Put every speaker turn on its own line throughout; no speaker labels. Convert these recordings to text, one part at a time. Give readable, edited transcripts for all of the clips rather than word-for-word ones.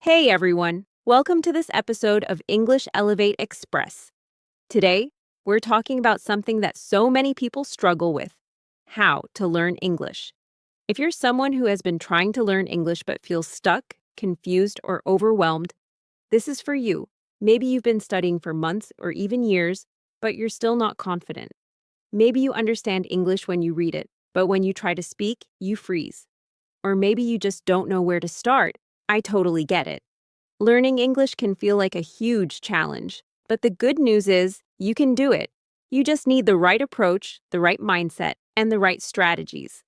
Hey everyone, welcome to this episode of English Elevate Express. Today, we're talking about something that so many people struggle with: how to learn English. If you're someone who has been trying to learn English but feels stuck, confused, or overwhelmed, this is for you. Maybe you've been studying for months or even years, but you're still not confident. Maybe you understand English when you read it, but when you try to speak, you freeze. Or maybe you just don't know where to start. I totally get it. Learning English can feel like a huge challenge, but the good news is you can do it. You just need the right approach, the right mindset, and the right strategies.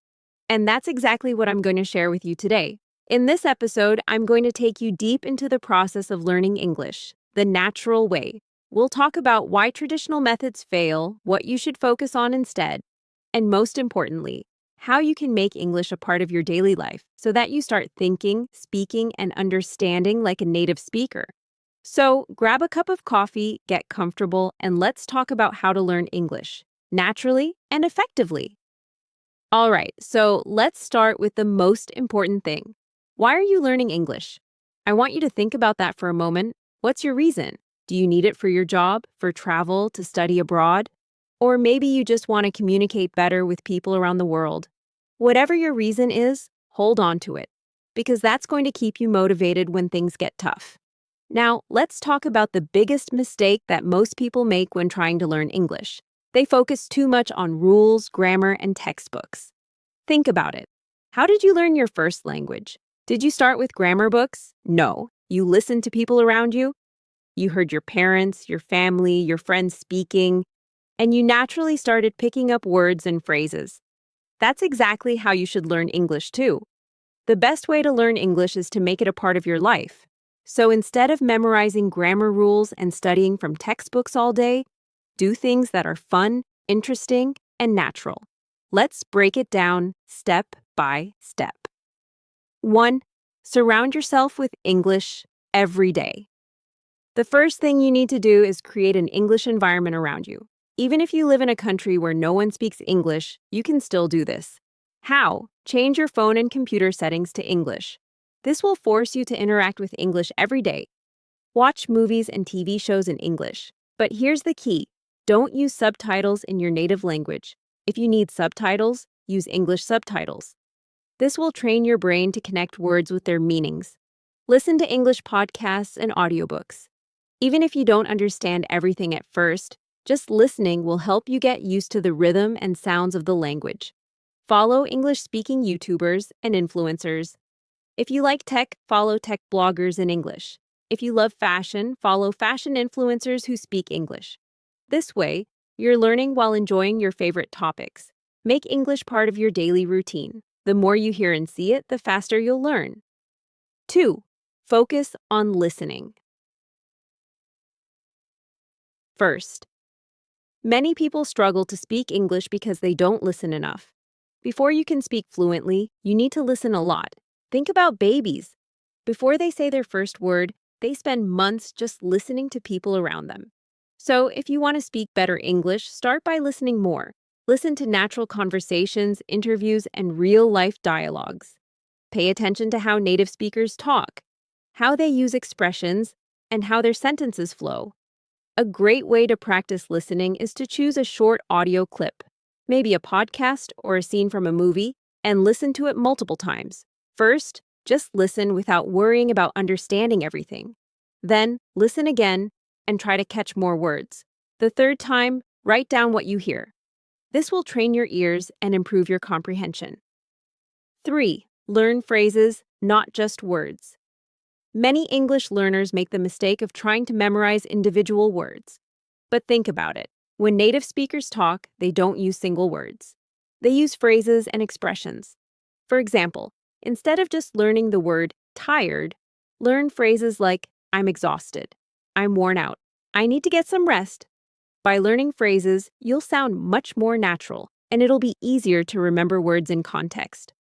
And that's exactly what I'm going to share with you today. In this episode, I'm going to take you deep into the process of learning English, the natural way. We'll talk about why traditional methods fail, what you should focus on instead, and most importantly, how you can make English a part of your daily life so that you start thinking, speaking, and understanding like a native speaker. So grab a cup of coffee, get comfortable, and let's talk about how to learn English naturally and effectively. All right, so let's start with the most important thing. Why are you learning English? I want you to think about that for a moment. What's your reason? Do you need it for your job, for travel, to study abroad? Or maybe you just want to communicate better with people around the world. Whatever your reason is, hold on to it, because that's going to keep you motivated when things get tough. Now, let's talk about the biggest mistake that most people make when trying to learn English. They focus too much on rules, grammar, and textbooks. Think about it. How did you learn your first language? Did you start with grammar books? No. You listened to people around you? You heard your parents, your family, your friends speaking, and you naturally started picking up words and phrases. That's exactly how you should learn English too. The best way to learn English is to make it a part of your life. So instead of memorizing grammar rules and studying from textbooks all day, do things that are fun, interesting, and natural. Let's break it down step by step. 1. Surround yourself with English every day. The first thing you need to do is create an English environment around you. Even if you live in a country where no one speaks English, you can still do this. How? Change your phone and computer settings to English. This will force you to interact with English every day. Watch movies and TV shows in English. But here's the key. Don't use subtitles in your native language. If you need subtitles, use English subtitles. This will train your brain to connect words with their meanings. Listen to English podcasts and audiobooks. Even if you don't understand everything at first, just listening will help you get used to the rhythm and sounds of the language. Follow English-speaking YouTubers and influencers. If you like tech, follow tech bloggers in English. If you love fashion, follow fashion influencers who speak English. This way, you're learning while enjoying your favorite topics. Make English part of your daily routine. The more you hear and see it, the faster you'll learn. 2. Focus on listening. First, many people struggle to speak English because they don't listen enough. Before you can speak fluently, you need to listen a lot. Think about babies. Before they say their first word, they spend months just listening to people around them. So, if you want to speak better English, start by listening more. Listen to natural conversations, interviews, and real-life dialogues. Pay attention to how native speakers talk, how they use expressions, and how their sentences flow. A great way to practice listening is to choose a short audio clip, maybe a podcast or a scene from a movie, and listen to it multiple times. First, just listen without worrying about understanding everything. Then, listen again and try to catch more words. The third time, write down what you hear. This will train your ears and improve your comprehension. 3. Learn phrases, not just words. Many English learners make the mistake of trying to memorize individual words. But think about it. When native speakers talk, they don't use single words. They use phrases and expressions. For example, instead of just learning the word tired, learn phrases like I'm exhausted, I'm worn out, I need to get some rest. By learning phrases, you'll sound much more natural, and it'll be easier to remember words in context.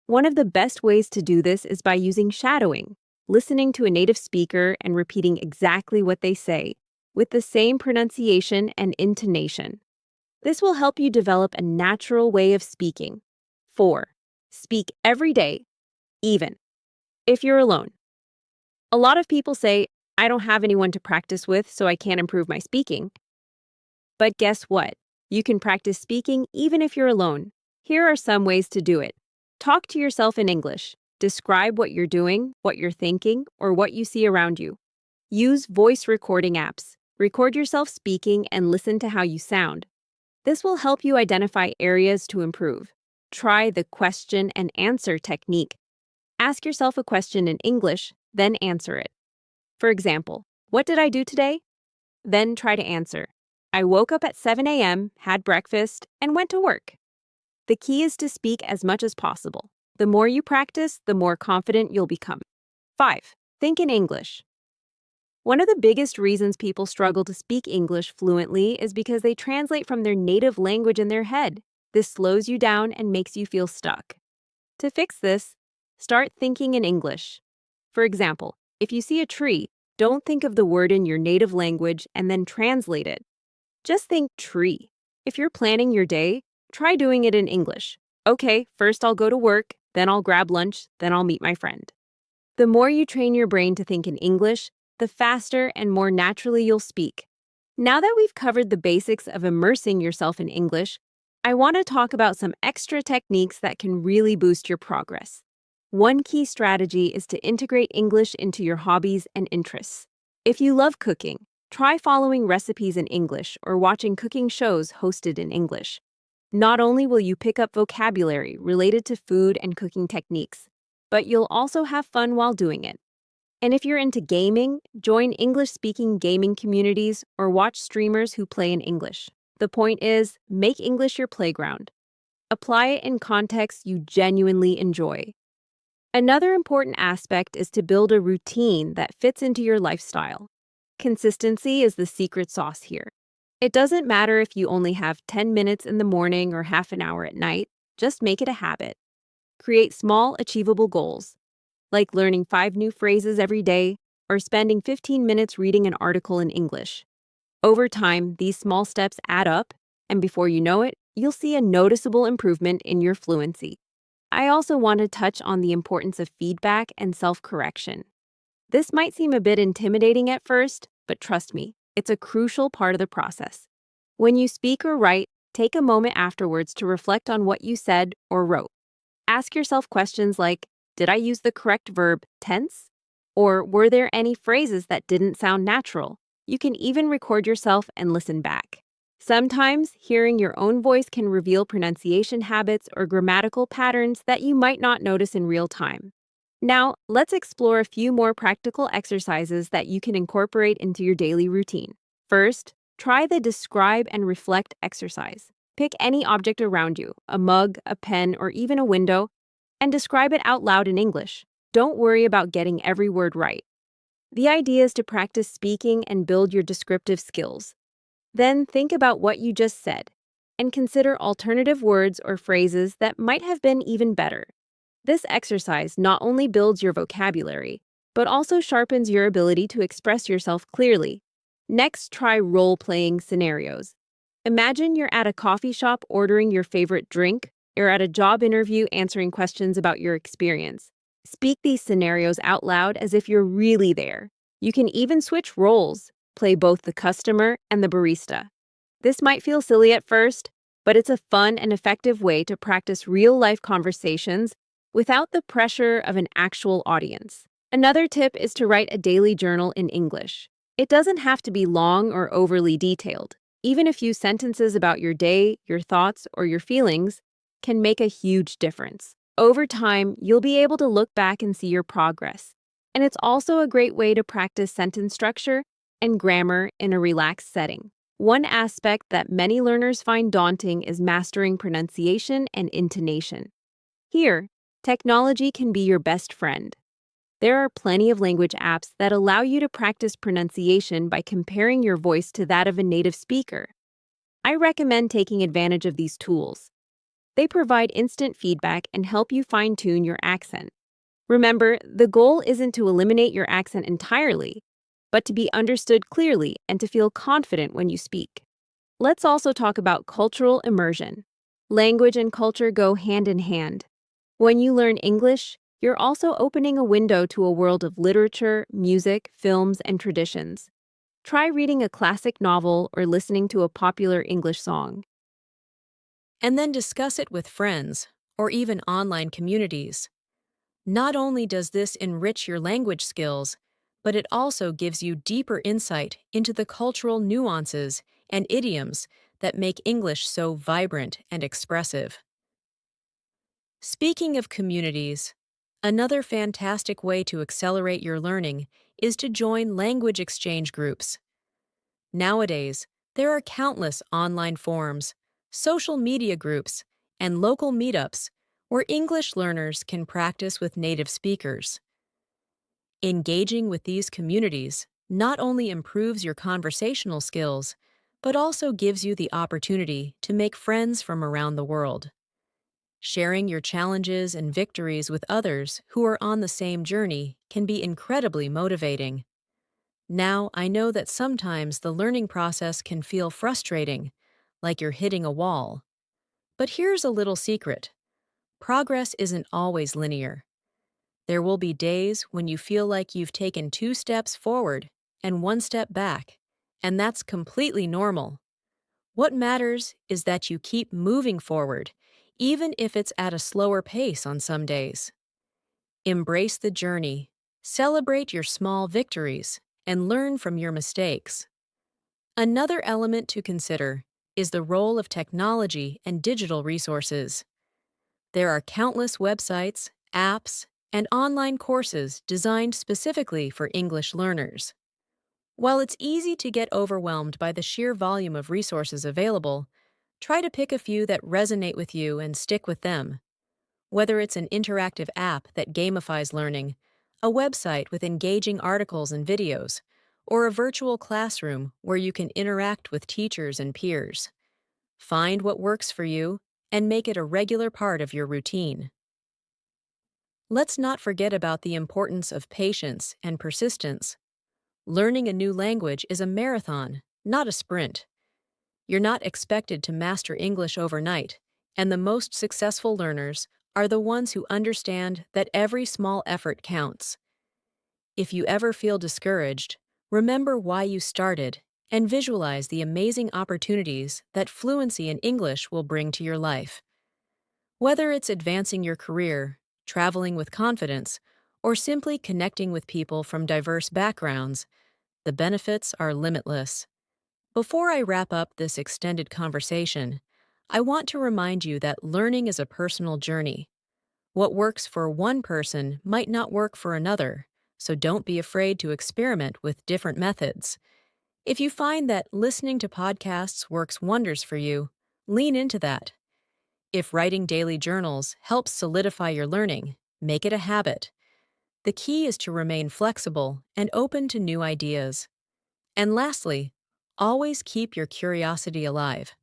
One of the best ways to do this is by using shadowing, listening to a native speaker and repeating exactly what they say, with the same pronunciation and intonation. This will help you develop a natural way of speaking. 4. Speak every day, even if you're alone. A lot of people say, I don't have anyone to practice with, so I can't improve my speaking. But guess what? You can practice speaking even if you're alone. Here are some ways to do it. Talk to yourself in English. Describe what you're doing, what you're thinking, or what you see around you. Use voice recording apps. Record yourself speaking and listen to how you sound. This will help you identify areas to improve. Try the question and answer technique. Ask yourself a question in English, then answer it. For example, what did I do today? Then try to answer. I woke up at 7 a.m., had breakfast, and went to work. The key is to speak as much as possible. The more you practice, the more confident you'll become. 5. Think in English. One of the biggest reasons people struggle to speak English fluently is because they translate from their native language in their head. This slows you down and makes you feel stuck. To fix this, start thinking in English. For example, if you see a tree, don't think of the word in your native language and then translate it. Just think tree. If you're planning your day, try doing it in English. Okay, first I'll go to work, then I'll grab lunch, then I'll meet my friend. The more you train your brain to think in English, the faster and more naturally you'll speak. Now that we've covered the basics of immersing yourself in English, I want to talk about some extra techniques that can really boost your progress. One key strategy is to integrate English into your hobbies and interests. If you love cooking, try following recipes in English or watching cooking shows hosted in English. Not only will you pick up vocabulary related to food and cooking techniques, but you'll also have fun while doing it. And if you're into gaming, join English-speaking gaming communities or watch streamers who play in English. The point is, make English your playground. Apply it in contexts you genuinely enjoy. Another important aspect is to build a routine that fits into your lifestyle. Consistency is the secret sauce here. It doesn't matter if you only have 10 minutes in the morning or half an hour at night, just make it a habit. Create small, achievable goals, like learning 5 new phrases every day or spending 15 minutes reading an article in English. Over time, these small steps add up, and before you know it, you'll see a noticeable improvement in your fluency. I also want to touch on the importance of feedback and self-correction. This might seem a bit intimidating at first, but trust me, it's a crucial part of the process. When you speak or write, take a moment afterwards to reflect on what you said or wrote. Ask yourself questions like, did I use the correct verb tense? Or were there any phrases that didn't sound natural? You can even record yourself and listen back. Sometimes, hearing your own voice can reveal pronunciation habits or grammatical patterns that you might not notice in real time. Now, let's explore a few more practical exercises that you can incorporate into your daily routine. First, try the describe and reflect exercise. Pick any object around you, a mug, a pen, or even a window, and describe it out loud in English. Don't worry about getting every word right. The idea is to practice speaking and build your descriptive skills. Then think about what you just said, and consider alternative words or phrases that might have been even better. This exercise not only builds your vocabulary, but also sharpens your ability to express yourself clearly. Next, try role-playing scenarios. Imagine you're at a coffee shop ordering your favorite drink, or at a job interview answering questions about your experience. Speak these scenarios out loud as if you're really there. You can even switch roles, play both the customer and the barista. This might feel silly at first, but it's a fun and effective way to practice real-life conversations without the pressure of an actual audience. Another tip is to write a daily journal in English. It doesn't have to be long or overly detailed. Even a few sentences about your day, your thoughts, or your feelings can make a huge difference. Over time, you'll be able to look back and see your progress. And it's also a great way to practice sentence structure and grammar in a relaxed setting. One aspect that many learners find daunting is mastering pronunciation and intonation. Here, technology can be your best friend. There are plenty of language apps that allow you to practice pronunciation by comparing your voice to that of a native speaker. I recommend taking advantage of these tools. They provide instant feedback and help you fine-tune your accent. Remember, the goal isn't to eliminate your accent entirely, but to be understood clearly and to feel confident when you speak. Let's also talk about cultural immersion. Language and culture go hand in hand. When you learn English, You're also opening a window to a world of literature, music, films, and traditions. Try reading a classic novel or listening to a popular English song.
And then discuss it with friends or even online communities. Not only does this enrich your language skills, but it also gives you deeper insight into the cultural nuances and idioms that make English so vibrant and expressive. Speaking of communities, another fantastic way to accelerate your learning is to join language exchange groups. Nowadays, there are countless online forums, social media groups, and local meetups where English learners can practice with native speakers. Engaging with these communities not only improves your conversational skills, but also gives you the opportunity to make friends from around the world. Sharing your challenges and victories with others who are on the same journey can be incredibly motivating. Now, I know that sometimes the learning process can feel frustrating, like you're hitting a wall. But here's a little secret: progress isn't always linear. There will be days when you feel like you've taken 2 steps forward and 1 step back, and that's completely normal. What matters is that you keep moving forward, even if it's at a slower pace on some days. Embrace the journey, celebrate your small victories, and learn from your mistakes. Another element to consider is the role of technology and digital resources. There are countless websites, apps, and online courses designed specifically for English learners. While it's easy to get overwhelmed by the sheer volume of resources available, try to pick a few that resonate with you and stick with them. Whether it's an interactive app that gamifies learning, a website with engaging articles and videos, or a virtual classroom where you can interact with teachers and peers. Find what works for you and make it a regular part of your routine. Let's not forget about the importance of patience and persistence. Learning a new language is a marathon, not a sprint. You're not expected to master English overnight, and the most successful learners are the ones who understand that every small effort counts. If you ever feel discouraged, remember why you started and visualize the amazing opportunities that fluency in English will bring to your life. Whether it's advancing your career, traveling with confidence, or simply connecting with people from diverse backgrounds, the benefits are limitless. Before I wrap up this extended conversation, I want to remind you that learning is a personal journey. What works for one person might not work for another, so don't be afraid to experiment with different methods. If you find that listening to podcasts works wonders for you, lean into that. If writing daily journals helps solidify your learning, make it a habit. The key is to remain flexible and open to new ideas. And lastly, always keep your curiosity alive.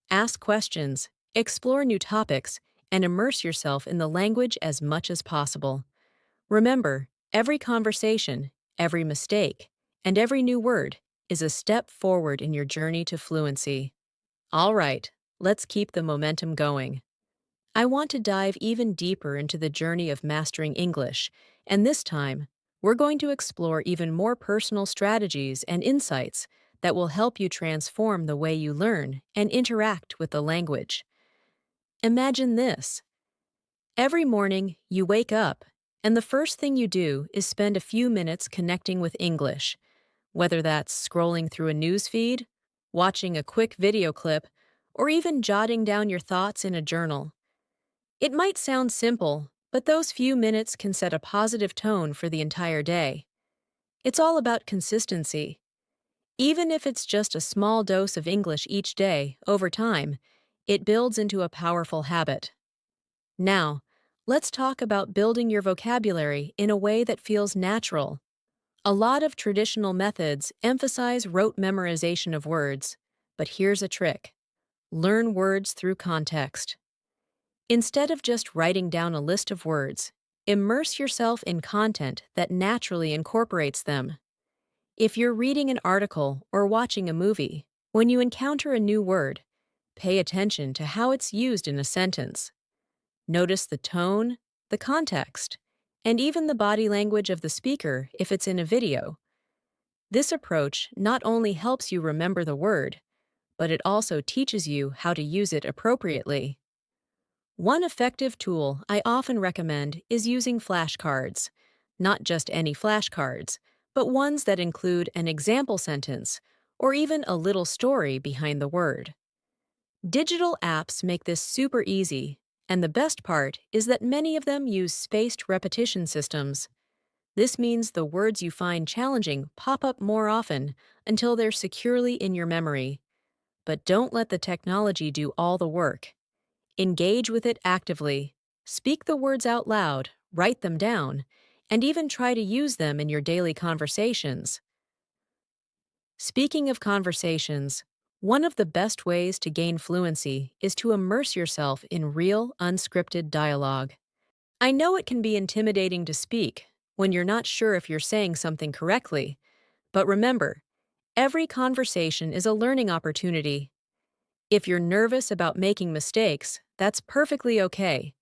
Ask questions, explore new topics, and immerse yourself in the language as much as possible. Remember, every conversation, every mistake, and every new word is a step forward in your journey to fluency. All right, let's keep the momentum going. I want to dive even deeper into the journey of mastering English, and this time, we're going to explore even more personal strategies and insights that will help you transform the way you learn and interact with the language. Imagine this. Every morning, you wake up, and the first thing you do is spend a few minutes connecting with English, whether that's scrolling through a news feed, watching a quick video clip, or even jotting down your thoughts in a journal. It might sound simple, but those few minutes can set a positive tone for the entire day. It's all about consistency. Even if it's just a small dose of English each day, over time, it builds into a powerful habit. Now, let's talk about building your vocabulary in a way that feels natural. A lot of traditional methods emphasize rote memorization of words, but here's a trick: learn words through context. Instead of just writing down a list of words, immerse yourself in content that naturally incorporates them. If you're reading an article or watching a movie, when you encounter a new word, pay attention to how it's used in a sentence. Notice the tone, the context, and even the body language of the speaker if it's in a video. This approach not only helps you remember the word, but it also teaches you how to use it appropriately. One effective tool I often recommend is using flashcards. Not just any flashcards, but ones that include an example sentence or even a little story behind the word. Digital apps make this super easy, and the best part is that many of them use spaced repetition systems. This means the words you find challenging pop up more often until they're securely in your memory. But don't let the technology do all the work. Engage with it actively. Speak the words out loud, write them down, and even try to use them in your daily conversations. Speaking of conversations, one of the best ways to gain fluency is to immerse yourself in real, unscripted dialogue. I know it can be intimidating to speak when you're not sure if you're saying something correctly, but remember, every conversation is a learning opportunity. If you're nervous about making mistakes, that's perfectly okay.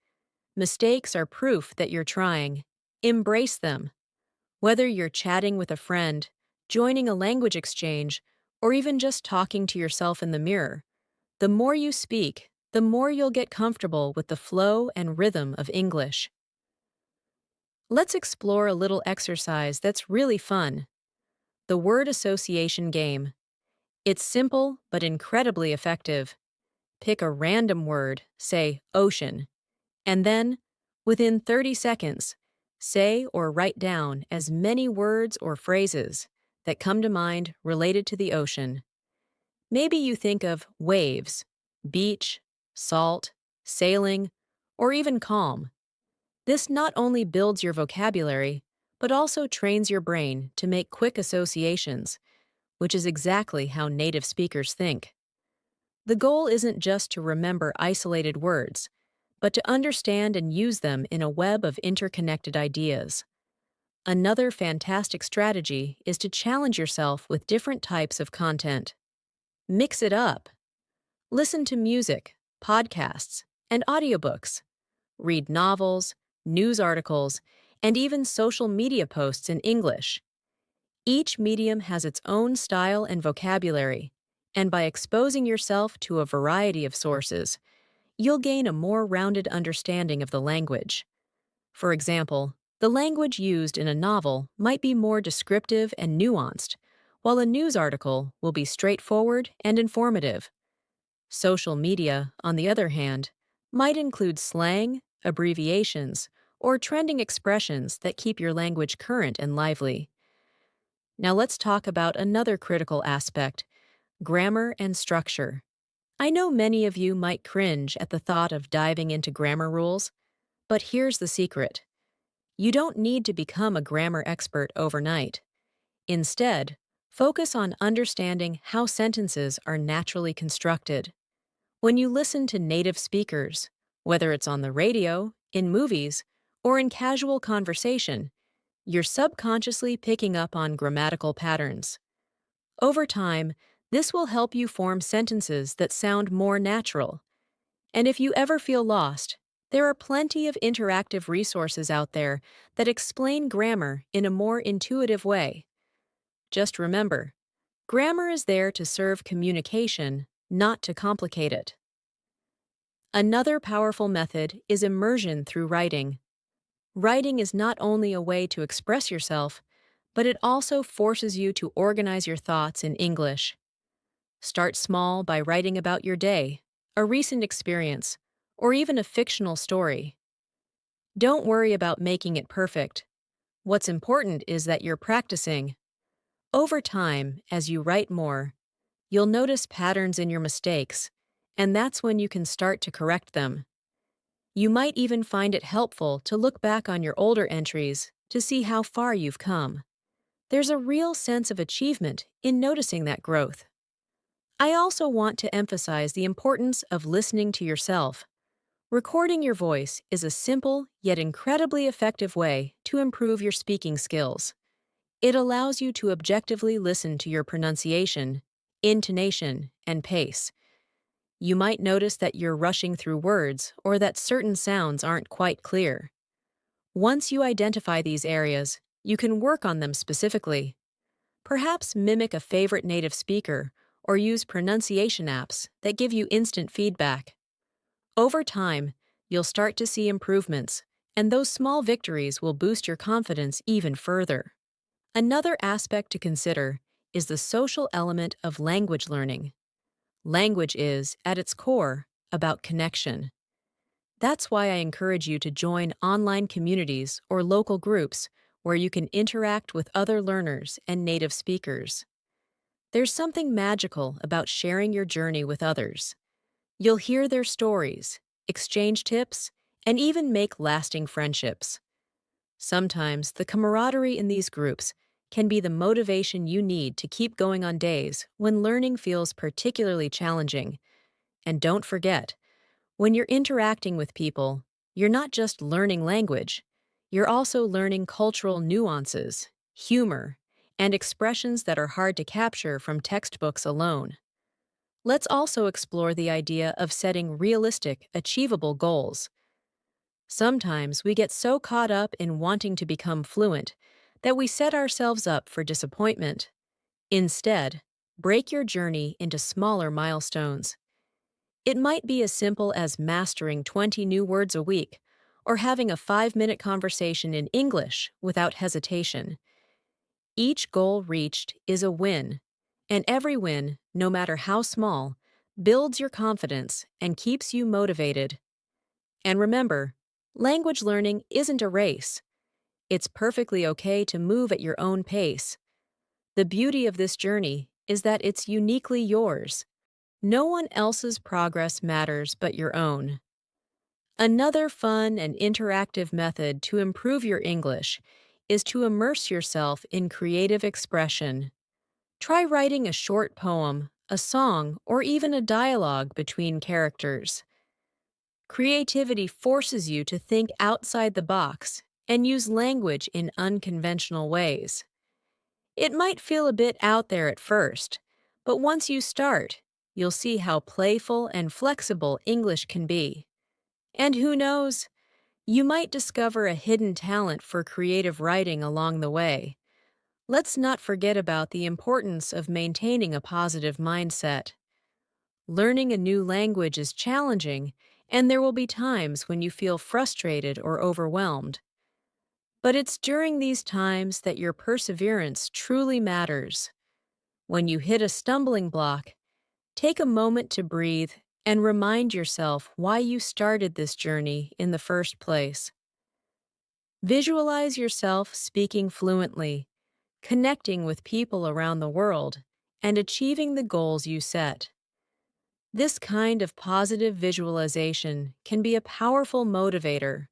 Mistakes are proof that you're trying. Embrace them. Whether you're chatting with a friend, joining a language exchange, or even just talking to yourself in the mirror, the more you speak, the more you'll get comfortable with the flow and rhythm of English. Let's explore a little exercise that's really fun: the word association game. It's simple but incredibly effective. Pick a random word, say ocean, and then, within 30 seconds, say or write down as many words or phrases that come to mind related to the ocean. Maybe you think of waves, beach, salt, sailing, or even calm. This not only builds your vocabulary, but also trains your brain to make quick associations, which is exactly how native speakers think. The goal isn't just to remember isolated words, but to understand and use them in a web of interconnected ideas. Another fantastic strategy is to challenge yourself with different types of content. Mix it up. Listen to music, podcasts, and audiobooks. Read novels, news articles, and even social media posts in English. Each medium has its own style and vocabulary, and by exposing yourself to a variety of sources, you'll gain a more rounded understanding of the language. For example, the language used in a novel might be more descriptive and nuanced, while a news article will be straightforward and informative. Social media, on the other hand, might include slang, abbreviations, or trending expressions that keep your language current and lively. Now let's talk about another critical aspect: grammar and structure. I know many of you might cringe at the thought of diving into grammar rules, but here's the secret. You don't need to become a grammar expert overnight. Instead, focus on understanding how sentences are naturally constructed. When you listen to native speakers, whether it's on the radio, in movies, or in casual conversation, you're subconsciously picking up on grammatical patterns. Over time, this will help you form sentences that sound more natural. And if you ever feel lost, there are plenty of interactive resources out there that explain grammar in a more intuitive way. Just remember, grammar is there to serve communication, not to complicate it. Another powerful method is immersion through writing. Writing is not only a way to express yourself, but it also forces you to organize your thoughts in English. Start small by writing about your day, a recent experience, or even a fictional story. Don't worry about making it perfect. What's important is that you're practicing. Over time, as you write more, you'll notice patterns in your mistakes, and that's when you can start to correct them. You might even find it helpful to look back on your older entries to see how far you've come. There's a real sense of achievement in noticing that growth. I also want to emphasize the importance of listening to yourself. Recording your voice is a simple yet incredibly effective way to improve your speaking skills. It allows you to objectively listen to your pronunciation, intonation, and pace. You might notice that you're rushing through words or that certain sounds aren't quite clear. Once you identify these areas, you can work on them specifically. Perhaps mimic a favorite native speaker or use pronunciation apps that give you instant feedback. Over time, you'll start to see improvements, and those small victories will boost your confidence even further. Another aspect to consider is the social element of language learning. Language is, at its core, about connection. That's why I encourage you to join online communities or local groups where you can interact with other learners and native speakers. There's something magical about sharing your journey with others. You'll hear their stories, exchange tips, and even make lasting friendships. Sometimes the camaraderie in these groups can be the motivation you need to keep going on days when learning feels particularly challenging. And don't forget, when you're interacting with people, you're not just learning language, you're also learning cultural nuances, humor, and expressions that are hard to capture from textbooks alone. Let's also explore the idea of setting realistic, achievable goals. Sometimes we get so caught up in wanting to become fluent that we set ourselves up for disappointment. Instead, break your journey into smaller milestones. It might be as simple as mastering 20 new words a week or having a 5-minute conversation in English without hesitation. Each goal reached is a win, and every win, no matter how small, builds your confidence and keeps you motivated. And remember, language learning isn't a race. It's perfectly okay to move at your own pace. The beauty of this journey is that it's uniquely yours. No one else's progress matters but your own. Another fun and interactive method to improve your English is to immerse yourself in creative expression. Try writing a short poem, a song, or even a dialogue between characters. Creativity forces you to think outside the box and use language in unconventional ways. It might feel a bit out there at first, but once you start, you'll see how playful and flexible English can be. And who knows, you might discover a hidden talent for creative writing along the way. Let's not forget about the importance of maintaining a positive mindset. Learning a new language is challenging, and there will be times when you feel frustrated or overwhelmed. But it's during these times that your perseverance truly matters. When you hit a stumbling block, take a moment to breathe and remind yourself why you started this journey in the first place. Visualize yourself speaking fluently, connecting with people around the world, and achieving the goals you set. This kind of positive visualization can be a powerful motivator,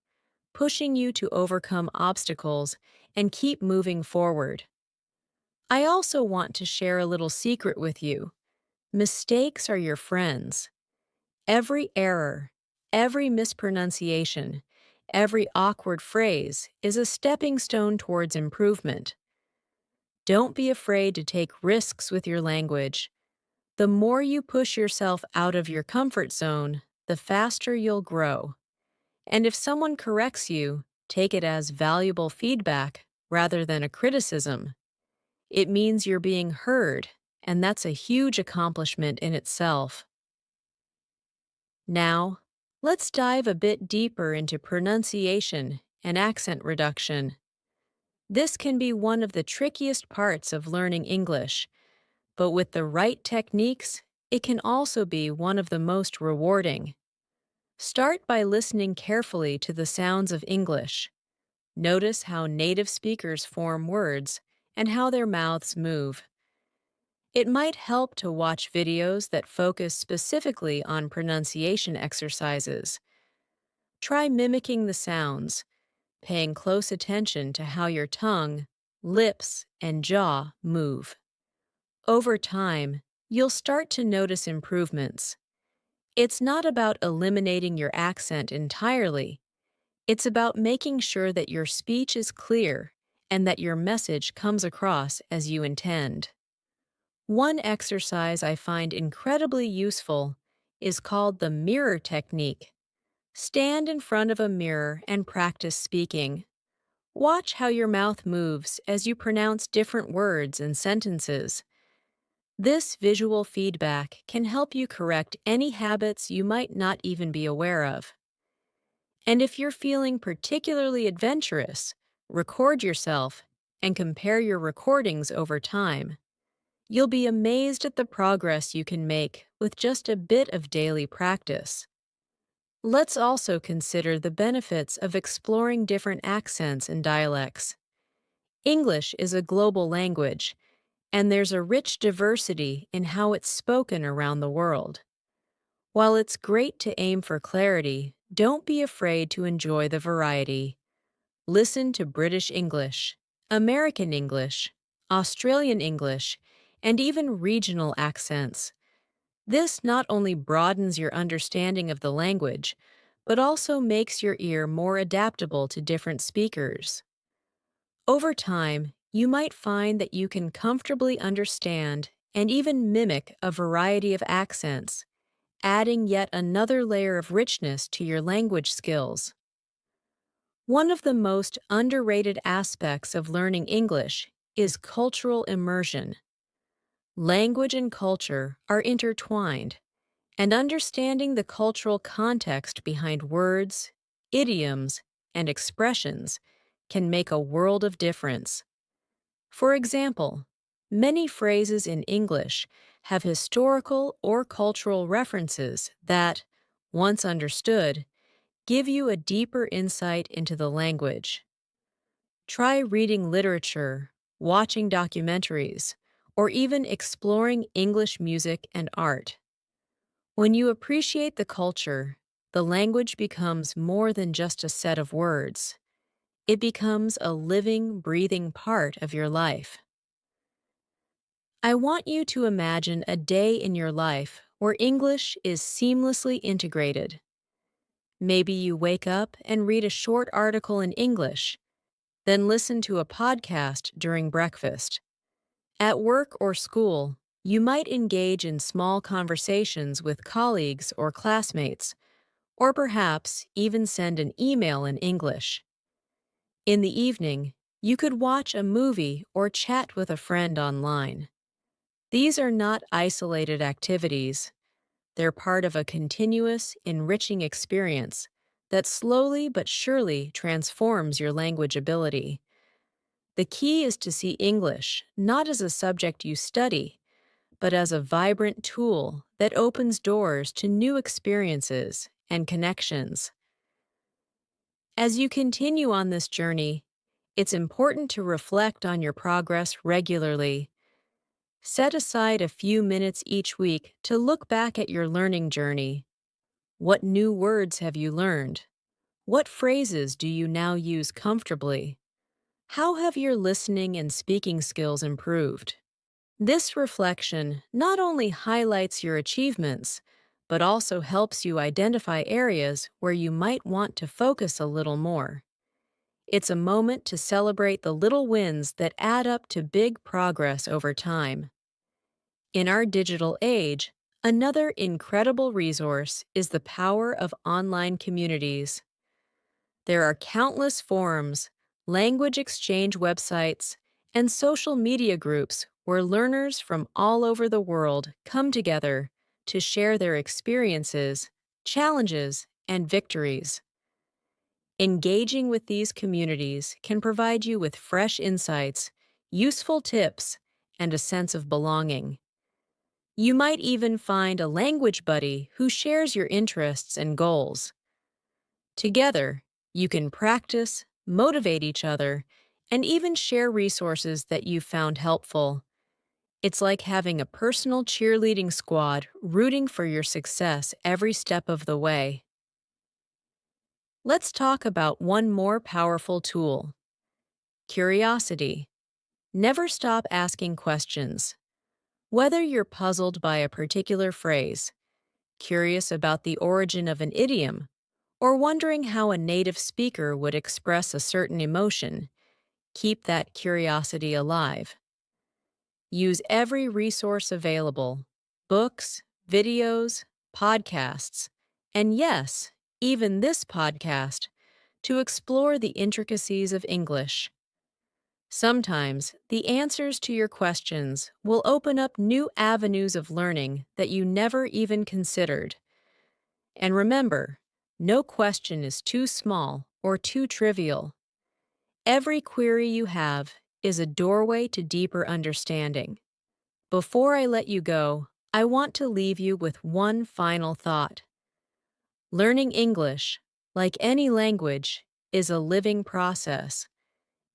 pushing you to overcome obstacles and keep moving forward. I also want to share a little secret with you. Mistakes are your friends. Every error, every mispronunciation, every awkward phrase is a stepping stone towards improvement. Don't be afraid to take risks with your language. The more you push yourself out of your comfort zone, the faster you'll grow. And if someone corrects you, take it as valuable feedback rather than a criticism. It means you're being heard, and that's a huge accomplishment in itself. Now, let's dive a bit deeper into pronunciation and accent reduction. This can be one of the trickiest parts of learning English, but with the right techniques, it can also be one of the most rewarding. Start by listening carefully to the sounds of English. Notice how native speakers form words and how their mouths move. It might help to watch videos that focus specifically on pronunciation exercises. Try mimicking the sounds, paying close attention to how your tongue, lips, and jaw move. Over time, you'll start to notice improvements. It's not about eliminating your accent entirely. It's about making sure that your speech is clear and that your message comes across as you intend. One exercise I find incredibly useful is called the mirror technique. Stand in front of a mirror and practice speaking. Watch how your mouth moves as you pronounce different words and sentences. This visual feedback can help you correct any habits you might not even be aware of. And if you're feeling particularly adventurous, record yourself and compare your recordings over time. You'll be amazed at the progress you can make with just a bit of daily practice. Let's also consider the benefits of exploring different accents and dialects. English is a global language, and there's a rich diversity in how it's spoken around the world. While it's great to aim for clarity, don't be afraid to enjoy the variety. Listen to British English, American English, Australian English, and even regional accents. This not only broadens your understanding of the language, but also makes your ear more adaptable to different speakers. Over time, you might find that you can comfortably understand and even mimic a variety of accents, adding yet another layer of richness to your language skills. One of the most underrated aspects of learning English is cultural immersion. Language and culture are intertwined, and understanding the cultural context behind words, idioms, and expressions can make a world of difference. For example, many phrases in English have historical or cultural references that, once understood, give you a deeper insight into the language. Try reading literature, watching documentaries, or even exploring English music and art. When you appreciate the culture, the language becomes more than just a set of words. It becomes a living, breathing part of your life. I want you to imagine a day in your life where English is seamlessly integrated. Maybe you wake up and read a short article in English, then listen to a podcast during breakfast. At work or school, you might engage in small conversations with colleagues or classmates, or perhaps even send an email in English. In the evening, you could watch a movie or chat with a friend online. These are not isolated activities. They're part of a continuous, enriching experience that slowly but surely transforms your language ability. The key is to see English not as a subject you study, but as a vibrant tool that opens doors to new experiences and connections. As you continue on this journey, it's important to reflect on your progress regularly. Set aside a few minutes each week to look back at your learning journey. What new words have you learned? What phrases do you now use comfortably? How have your listening and speaking skills improved? This reflection not only highlights your achievements, but also helps you identify areas where you might want to focus a little more. It's a moment to celebrate the little wins that add up to big progress over time. In our digital age, another incredible resource is the power of online communities. There are countless forums, language exchange websites, and social media groups where learners from all over the world come together to share their experiences, challenges, and victories. Engaging with these communities can provide you with fresh insights, useful tips, and a sense of belonging. You might even find a language buddy who shares your interests and goals. Together, you can practice, motivate each other, and even share resources that you've found helpful. It's like having a personal cheerleading squad rooting for your success every step of the way. Let's talk about one more powerful tool: curiosity. Never stop asking questions. Whether you're puzzled by a particular phrase, curious about the origin of an idiom, or wondering how a native speaker would express a certain emotion, keep that curiosity alive. Use every resource available: books, videos, podcasts, and yes, even this podcast, to explore the intricacies of English. Sometimes the answers to your questions will open up new avenues of learning that you never even considered. And remember, no question is too small or too trivial. Every query you have is a doorway to deeper understanding. Before I let you go, I want to leave you with one final thought. Learning English, like any language, is a living process.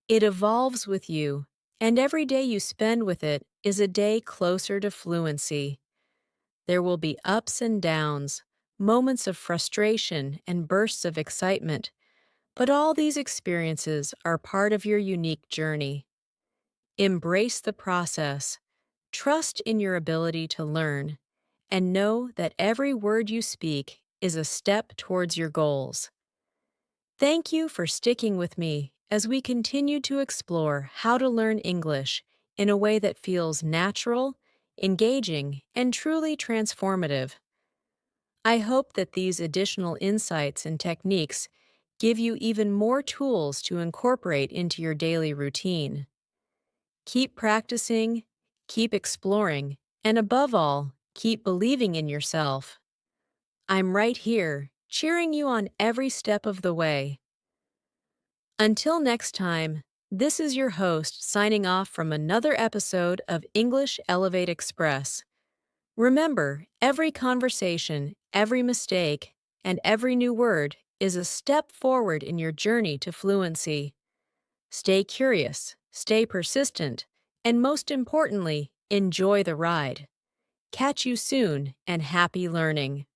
It evolves with you, and every day you spend with it is a day closer to fluency. There will be ups and downs, moments of frustration and bursts of excitement, but all these experiences are part of your unique journey. Embrace the process, trust in your ability to learn, and know that every word you speak is a step towards your goals. Thank you for sticking with me as we continue to explore how to learn English in a way that feels natural, engaging, and truly transformative. I hope that these additional insights and techniques give you even more tools to incorporate into your daily routine. Keep practicing, keep exploring, and above all, keep believing in yourself. I'm right here, cheering you on every step of the way. Until next time, this is your host signing off from another episode of English Elevate Express. Remember, every conversation, every mistake, and every new word is a step forward in your journey to fluency. Stay curious, stay persistent, and most importantly, enjoy the ride. Catch you soon and happy learning.